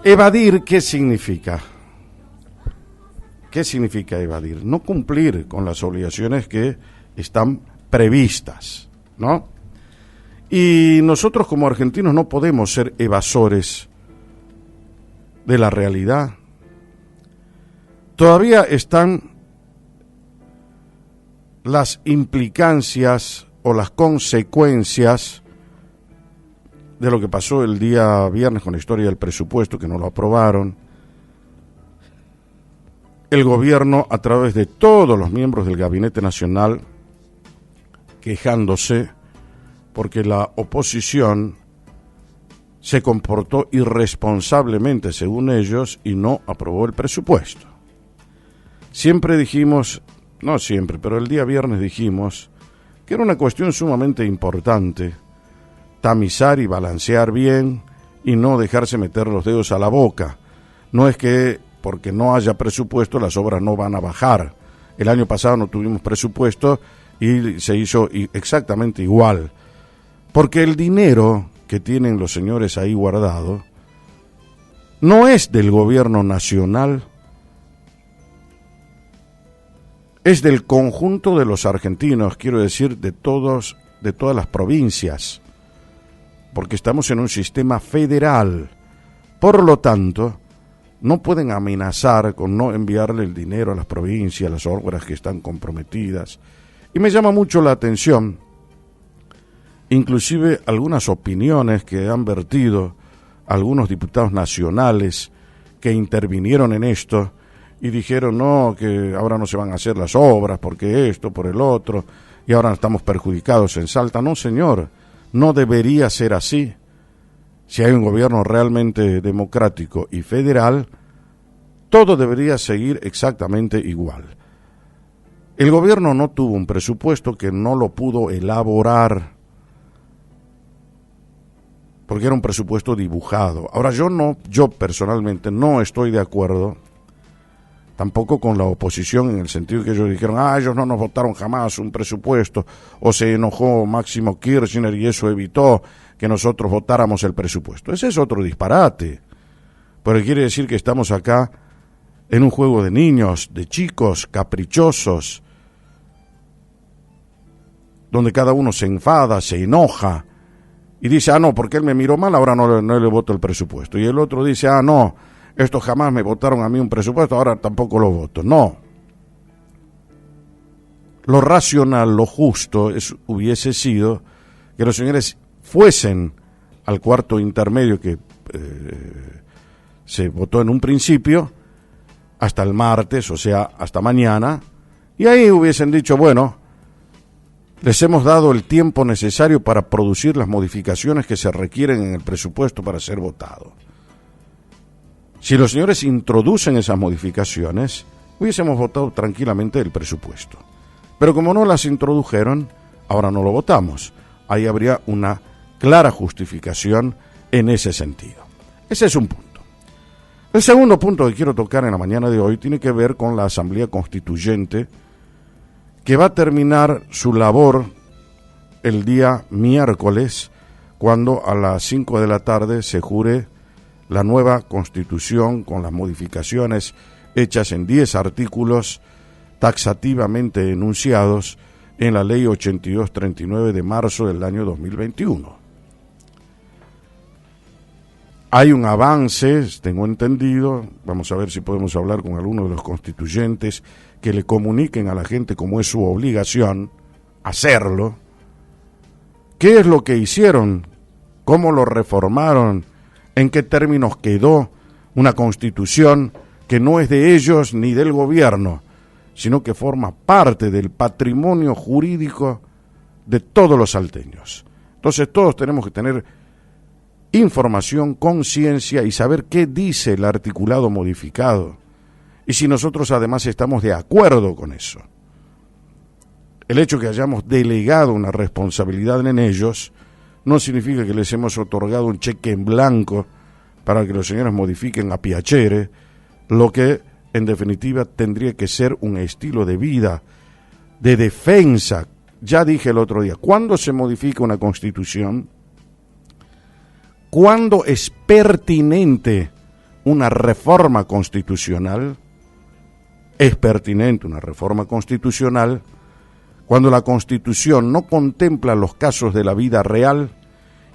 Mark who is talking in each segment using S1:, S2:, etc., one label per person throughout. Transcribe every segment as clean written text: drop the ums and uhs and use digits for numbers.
S1: Evadir, ¿qué significa? ¿Qué significa evadir? No cumplir con las obligaciones que están previstas, ¿no? Y nosotros como argentinos no podemos ser evasores de la realidad. Todavía están las implicancias o las consecuencias de lo que pasó el día viernes con la historia del presupuesto, que no lo aprobaron. El gobierno, a través de todos los miembros del Gabinete Nacional, quejándose porque la oposición se comportó irresponsablemente, según ellos, y no aprobó el presupuesto. Siempre dijimos, no siempre, pero el día viernes dijimos que era una cuestión sumamente importante tamizar y balancear bien y no dejarse meter los dedos a la boca. No es que porque no haya presupuesto las obras no van a bajar. El año pasado no tuvimos presupuesto y se hizo exactamente igual. Porque el dinero que tienen los señores ahí guardado no es del gobierno nacional, es del conjunto de los argentinos, quiero decir, de todas las provincias, porque estamos en un sistema federal. Por lo tanto, no pueden amenazar con no enviarle el dinero a las provincias, las obras que están comprometidas. Y me llama mucho la atención, inclusive algunas opiniones que han vertido algunos diputados nacionales que intervinieron en esto y dijeron, no, que ahora no se van a hacer las obras porque esto, por el otro, y ahora estamos perjudicados en Salta. No, señor, no debería ser así. Si hay un gobierno realmente democrático y federal, todo debería seguir exactamente igual. El gobierno no tuvo un presupuesto, que no lo pudo elaborar, porque era un presupuesto dibujado. Ahora yo personalmente no estoy de acuerdo tampoco con la oposición, en el sentido que ellos dijeron, ellos no nos votaron jamás un presupuesto, o se enojó Máximo Kirchner y eso evitó que nosotros votáramos el presupuesto. Ese es otro disparate, porque quiere decir que estamos acá en un juego de niños, de chicos caprichosos, donde cada uno se enfada, se enoja, y dice, no, porque él me miró mal, ahora no le voto el presupuesto. Y el otro dice, no, esto jamás me votaron a mí un presupuesto, ahora tampoco lo voto. No. Lo racional, lo justo, hubiese sido que los señores fuesen al cuarto intermedio que se votó en un principio, hasta el martes, o sea, hasta mañana, y ahí hubiesen dicho, bueno, les hemos dado el tiempo necesario para producir las modificaciones que se requieren en el presupuesto para ser votado. Si los señores introducen esas modificaciones, hubiésemos votado tranquilamente el presupuesto. Pero como no las introdujeron, ahora no lo votamos. Ahí habría una clara justificación en ese sentido. Ese es un punto. El segundo punto que quiero tocar en la mañana de hoy tiene que ver con la Asamblea Constituyente, que va a terminar su labor el día miércoles, cuando a las 5 de la tarde se jure la nueva Constitución con las modificaciones hechas en 10 artículos taxativamente enunciados en la Ley 8239 de marzo del año 2021. Hay un avance, tengo entendido, vamos a ver si podemos hablar con alguno de los constituyentes que le comuniquen a la gente, como es su obligación, hacerlo. ¿Qué es lo que hicieron? ¿Cómo lo reformaron? ¿En qué términos quedó una constitución que no es de ellos ni del gobierno, sino que forma parte del patrimonio jurídico de todos los salteños? Entonces todos tenemos que tener información, conciencia y saber qué dice el articulado modificado. Y si nosotros además estamos de acuerdo con eso. El hecho que hayamos delegado una responsabilidad en ellos no significa que les hemos otorgado un cheque en blanco para que los señores modifiquen a piacere, lo que en definitiva tendría que ser un estilo de vida, de defensa. Ya dije el otro día, ¿cuándo se modifica una constitución? ¿Cuándo es pertinente una reforma constitucional? Es pertinente una reforma constitucional cuando la Constitución no contempla los casos de la vida real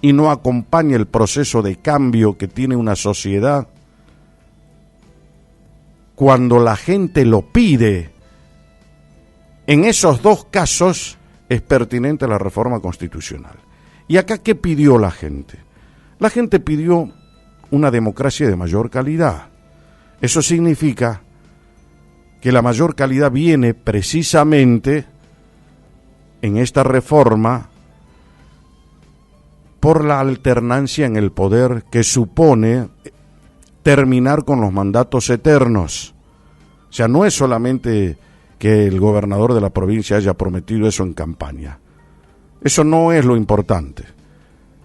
S1: y no acompaña el proceso de cambio que tiene una sociedad, cuando la gente lo pide. En esos dos casos es pertinente la reforma constitucional. ¿Y acá qué pidió la gente? La gente pidió una democracia de mayor calidad. Eso significa que la mayor calidad viene precisamente en esta reforma por la alternancia en el poder que supone terminar con los mandatos eternos. O sea, no es solamente que el gobernador de la provincia haya prometido eso en campaña. Eso no es lo importante.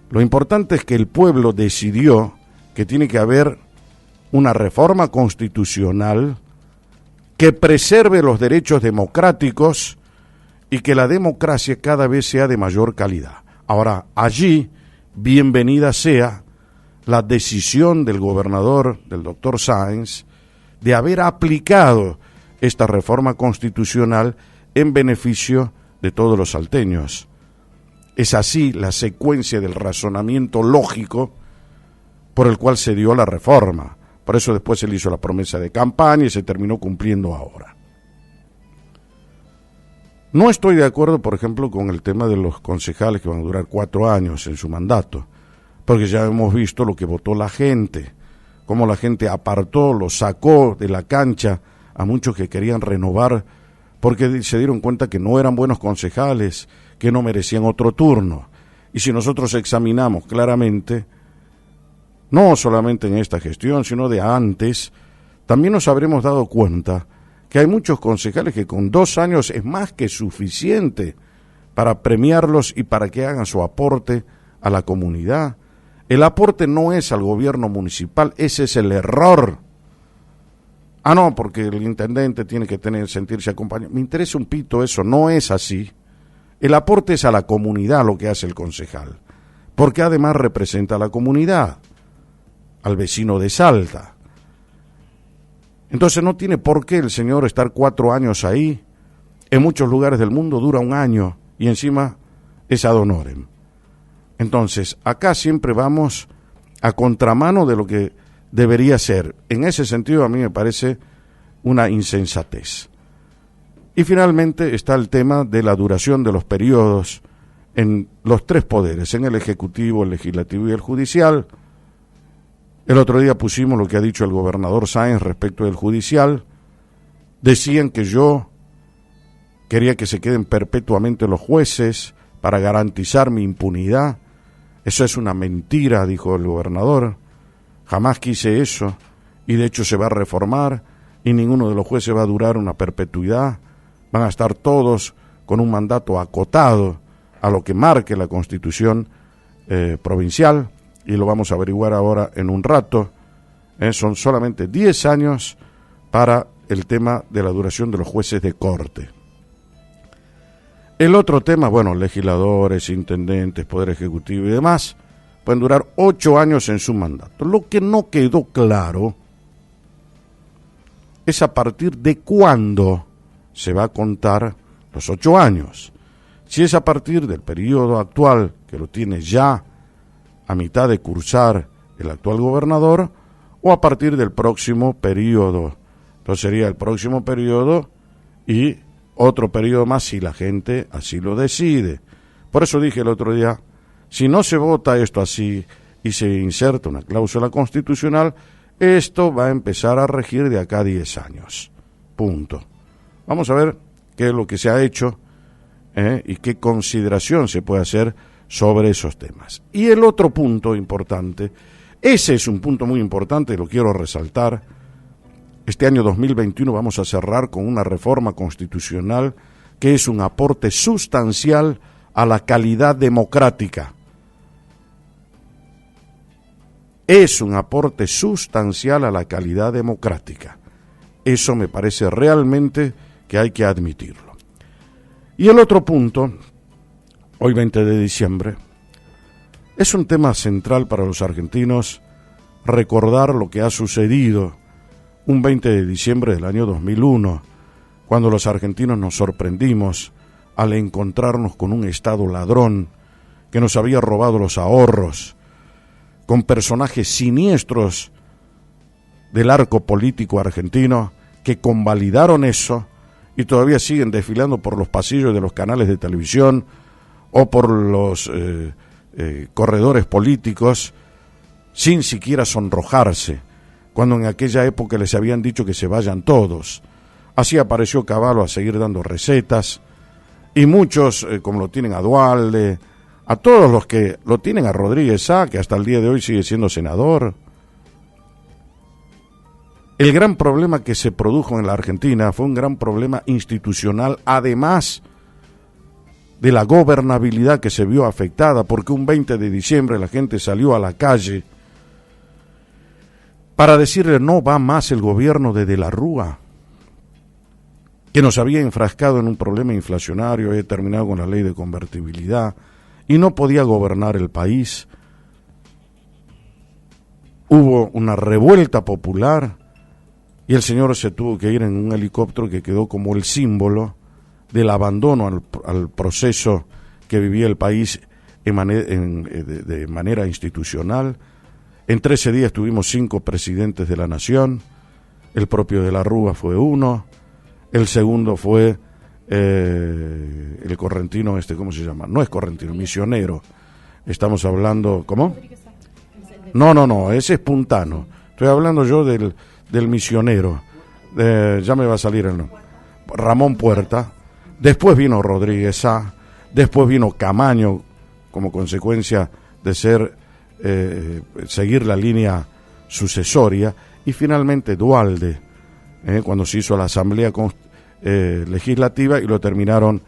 S1: Lo importante es que el pueblo decidió que tiene que haber una reforma constitucional que preserve los derechos democráticos y que la democracia cada vez sea de mayor calidad. Ahora, allí, bienvenida sea la decisión del gobernador, del doctor Sáenz, de haber aplicado esta reforma constitucional en beneficio de todos los salteños. Es así la secuencia del razonamiento lógico por el cual se dio la reforma. Por eso después se le hizo la promesa de campaña y se terminó cumpliendo ahora. No estoy de acuerdo, por ejemplo, con el tema de los concejales que van a durar 4 años en su mandato, porque ya hemos visto lo que votó la gente, cómo la gente apartó, lo sacó de la cancha a muchos que querían renovar porque se dieron cuenta que no eran buenos concejales, que no merecían otro turno. Y si nosotros examinamos claramente, no solamente en esta gestión, sino de antes, también nos habremos dado cuenta que hay muchos concejales que con 2 años es más que suficiente para premiarlos y para que hagan su aporte a la comunidad. El aporte no es al gobierno municipal, ese es el error. Ah, no, porque el intendente tiene que sentirse acompañado. Me interesa un pito eso, no es así. El aporte es a la comunidad lo que hace el concejal, porque además representa a la comunidad, al vecino de Salta. Entonces no tiene por qué el señor estar 4 años ahí. En muchos lugares del mundo dura 1 año y encima es ad honorem. Entonces, acá siempre vamos a contramano de lo que debería ser. En ese sentido, a mí me parece una insensatez. Y finalmente está el tema de la duración de los periodos en los 3 poderes, en el Ejecutivo, el Legislativo y el Judicial. El otro día pusimos lo que ha dicho el gobernador Sáenz respecto del Judicial. Decían que yo quería que se queden perpetuamente los jueces para garantizar mi impunidad. Eso es una mentira, dijo el gobernador. Jamás quise eso, y de hecho se va a reformar, y ninguno de los jueces va a durar una perpetuidad. Van a estar todos con un mandato acotado a lo que marque la Constitución provincial, y lo vamos a averiguar ahora en un rato. Son solamente 10 años para el tema de la duración de los jueces de corte. El otro tema, bueno, legisladores, intendentes, poder ejecutivo y demás, pueden durar 8 años en su mandato. Lo que no quedó claro es a partir de cuándo se va a contar los 8 años. Si es a partir del periodo actual, que lo tiene ya a mitad de cursar el actual gobernador, o a partir del próximo periodo. Entonces sería el próximo periodo y otro periodo más si la gente así lo decide. Por eso dije el otro día, si no se vota esto así y se inserta una cláusula constitucional, esto va a empezar a regir de acá a 10 años. Punto. Vamos a ver qué es lo que se ha hecho y qué consideración se puede hacer sobre esos temas. Y el otro punto importante, ese es un punto muy importante, lo quiero resaltar. Este año 2021 vamos a cerrar con una reforma constitucional que es un aporte sustancial a la calidad democrática. Es un aporte sustancial a la calidad democrática. Eso me parece realmente que hay que admitirlo. Y el otro punto, hoy 20 de diciembre, Es un tema central para los argentinos recordar lo que ha sucedido un 20 de diciembre del año 2001, cuando los argentinos nos sorprendimos al encontrarnos con un Estado ladrón que nos había robado los ahorros, con personajes siniestros del arco político argentino que convalidaron eso y todavía siguen desfilando por los pasillos de los canales de televisión o por los corredores políticos sin siquiera sonrojarse, cuando en aquella época les habían dicho que se vayan todos. Así apareció Cavallo a seguir dando recetas, y muchos, como lo tienen a Duhalde, a todos los que lo tienen a Rodríguez Sá, que hasta el día de hoy sigue siendo senador. El gran problema que se produjo en la Argentina fue un gran problema institucional, además de la gobernabilidad que se vio afectada, porque un 20 de diciembre la gente salió a la calle para decirle no va más el gobierno de la Rúa, que nos había enfrascado en un problema inflacionario, había terminado con la ley de convertibilidad y no podía gobernar el país. Hubo una revuelta popular y el señor se tuvo que ir en un helicóptero que quedó como el símbolo del abandono al proceso que vivía el país de manera institucional. En 13 días tuvimos 5 presidentes de la nación, el propio de la Rúa fue uno, el segundo fue el correntino, ¿cómo se llama? No es correntino, misionero. Estamos hablando, ¿cómo? No, ese es puntano. Estoy hablando yo del misionero. Ya me va a salir el nombre. Ramón Puerta. Después vino Rodríguez Sá. Después vino Camaño, como consecuencia de seguir la línea sucesoria. Y finalmente Duhalde, cuando se hizo la asamblea legislativa y lo terminaron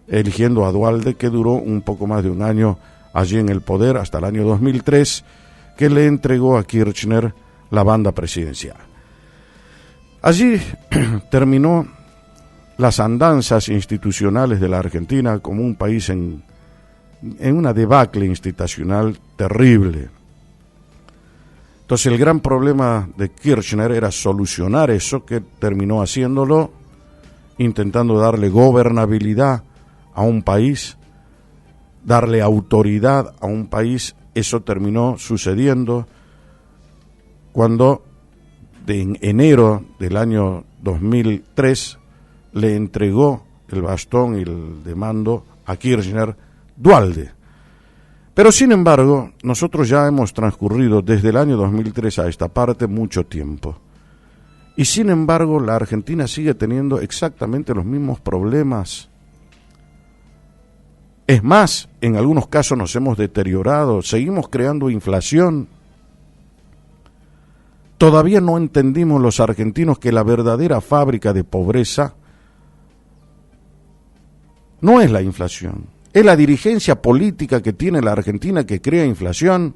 S1: eligiendo a Duhalde, que duró un poco más de un año allí en el poder, hasta el año 2003, que le entregó a Kirchner la banda presidencial. Allí terminó las andanzas institucionales de la Argentina como un país en una debacle institucional terrible. Entonces el gran problema de Kirchner era solucionar eso, que terminó haciéndolo, intentando darle gobernabilidad a un país, darle autoridad a un país. Eso terminó sucediendo cuando en enero del año 2003 le entregó el bastón y el de mando a Kirchner Duhalde. Pero sin embargo, nosotros ya hemos transcurrido desde el año 2003 a esta parte mucho tiempo. Y sin embargo, la Argentina sigue teniendo exactamente los mismos problemas. Es más, en algunos casos nos hemos deteriorado, seguimos creando inflación. Todavía no entendimos los argentinos que la verdadera fábrica de pobreza no es la inflación, es la dirigencia política que tiene la Argentina que crea inflación.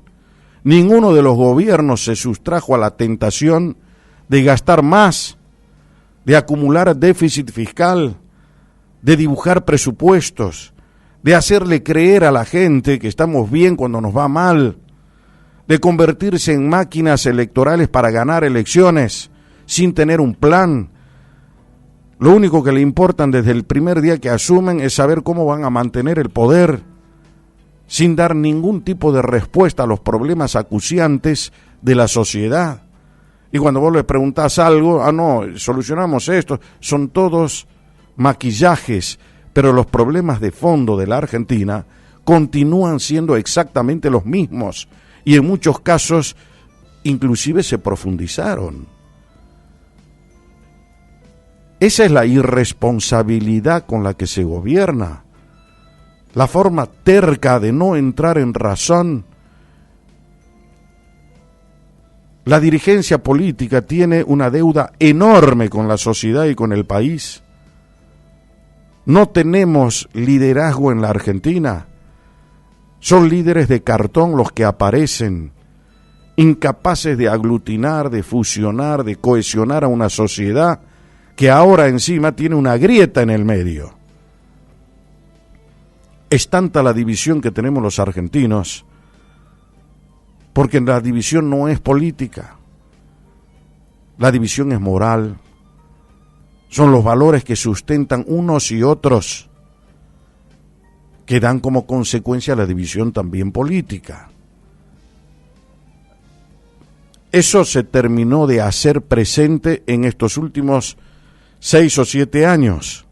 S1: Ninguno de los gobiernos se sustrajo a la tentación de gastar más, de acumular déficit fiscal, de dibujar presupuestos, de hacerle creer a la gente que estamos bien cuando nos va mal, de convertirse en máquinas electorales para ganar elecciones sin tener un plan. Lo único que le importan desde el primer día que asumen es saber cómo van a mantener el poder, sin dar ningún tipo de respuesta a los problemas acuciantes de la sociedad. Y cuando vos le preguntás algo, no, solucionamos esto, son todos maquillajes, pero los problemas de fondo de la Argentina continúan siendo exactamente los mismos y en muchos casos inclusive se profundizaron. Esa es la irresponsabilidad con la que se gobierna, la forma terca de no entrar en razón. La dirigencia política tiene una deuda enorme con la sociedad y con el país. No tenemos liderazgo en la Argentina. Son líderes de cartón los que aparecen, incapaces de aglutinar, de fusionar, de cohesionar a una sociedad que ahora encima tiene una grieta en el medio. Es tanta la división que tenemos los argentinos Porque la división no es política, la división es moral, son los valores que sustentan unos y otros que dan como consecuencia la división también política. Eso se terminó de hacer presente en estos últimos 6 o 7 años.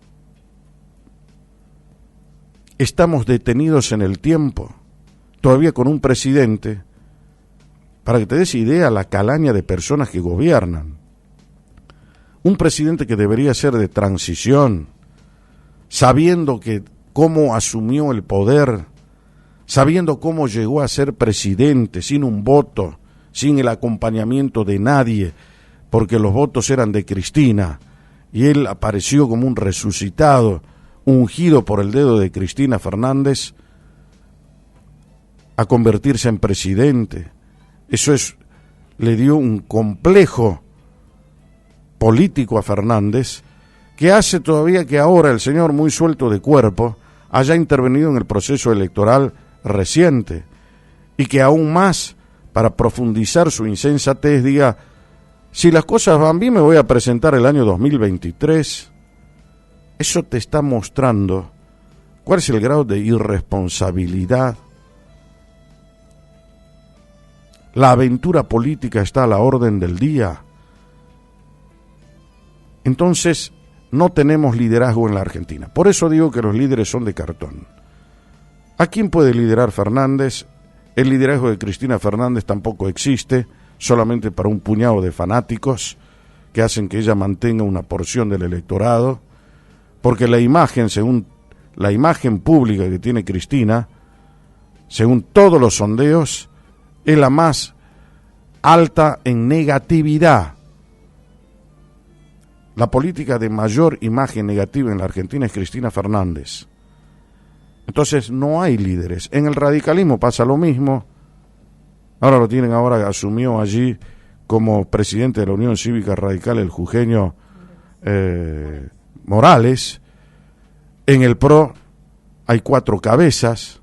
S1: Estamos detenidos en el tiempo, todavía con un presidente, para que te des idea la calaña de personas que gobiernan. Un presidente que debería ser de transición, sabiendo que cómo asumió el poder, sabiendo cómo llegó a ser presidente sin un voto, sin el acompañamiento de nadie, porque los votos eran de Cristina, y él apareció como un resucitado, ungido por el dedo de Cristina Fernández, a convertirse en presidente. Eso le dio un complejo político a Fernández, que hace todavía que ahora el señor, muy suelto de cuerpo, haya intervenido en el proceso electoral reciente, y que aún más, para profundizar su insensatez, diga, si las cosas van bien me voy a presentar el año 2023. Eso te está mostrando cuál es el grado de irresponsabilidad. La aventura política está a la orden del día. Entonces, no tenemos liderazgo en la Argentina. Por eso digo que los líderes son de cartón. ¿A quién puede liderar Fernández? El liderazgo de Cristina Fernández tampoco existe, solamente para un puñado de fanáticos que hacen que ella mantenga una porción del electorado, porque la imagen, según la imagen pública que tiene Cristina, según todos los sondeos, es la más alta en negatividad. La política de mayor imagen negativa en la Argentina es Cristina Fernández. Entonces no hay líderes. En el radicalismo pasa lo mismo. Ahora asumió allí como presidente de la Unión Cívica Radical el jujeño Morales. En el PRO hay 4 cabezas.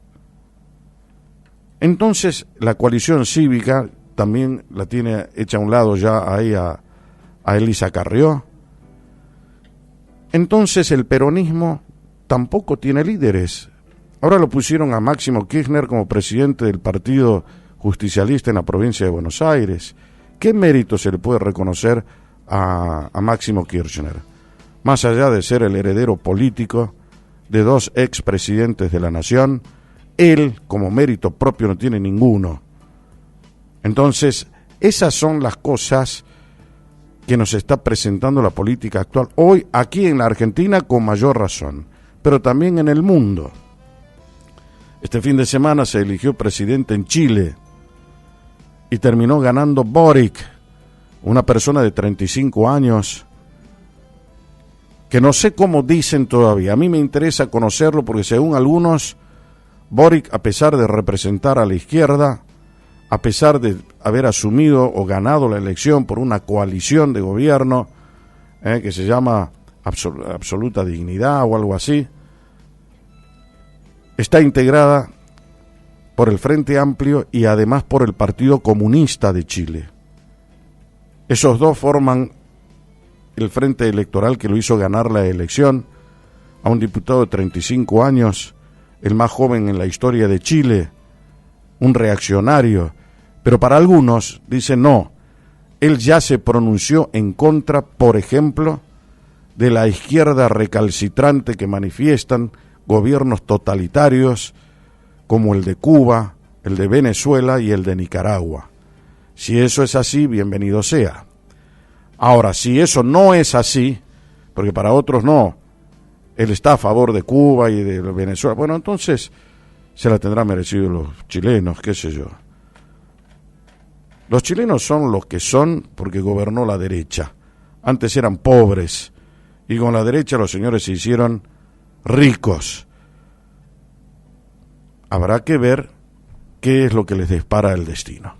S1: Entonces la coalición cívica también la tiene hecha a un lado ya ahí a Elisa Carrió. Entonces el peronismo tampoco tiene líderes. Ahora lo pusieron a Máximo Kirchner como presidente del Partido Justicialista en la provincia de Buenos Aires. ¿Qué mérito se le puede reconocer a Máximo Kirchner? Más allá de ser el heredero político de 2 expresidentes de la nación, él como mérito propio no tiene ninguno. Entonces, esas son las cosas que nos está presentando la política actual hoy aquí en la Argentina con mayor razón, pero también en el mundo. Este fin de semana se eligió presidente en Chile y terminó ganando Boric, una persona de 35 años, que no sé cómo dicen todavía. A mí me interesa conocerlo porque según algunos, Boric, a pesar de representar a la izquierda, a pesar de haber asumido o ganado la elección por una coalición de gobierno que se llama Absoluta Dignidad o algo así, está integrada por el Frente Amplio y además por el Partido Comunista de Chile. Esos dos forman el frente electoral que lo hizo ganar la elección a un diputado de 35 años, el más joven en la historia de Chile, un reaccionario, pero para algunos dicen no, él ya se pronunció en contra, por ejemplo, de la izquierda recalcitrante que manifiestan gobiernos totalitarios como el de Cuba, el de Venezuela y el de Nicaragua. Si eso es así, bienvenido sea. Ahora, si eso no es así, porque para otros no, él está a favor de Cuba y de Venezuela, bueno, entonces se la tendrá merecido los chilenos, qué sé yo. Los chilenos son los que son porque gobernó la derecha. Antes eran pobres y con la derecha los señores se hicieron ricos. Habrá que ver qué es lo que les depara el destino.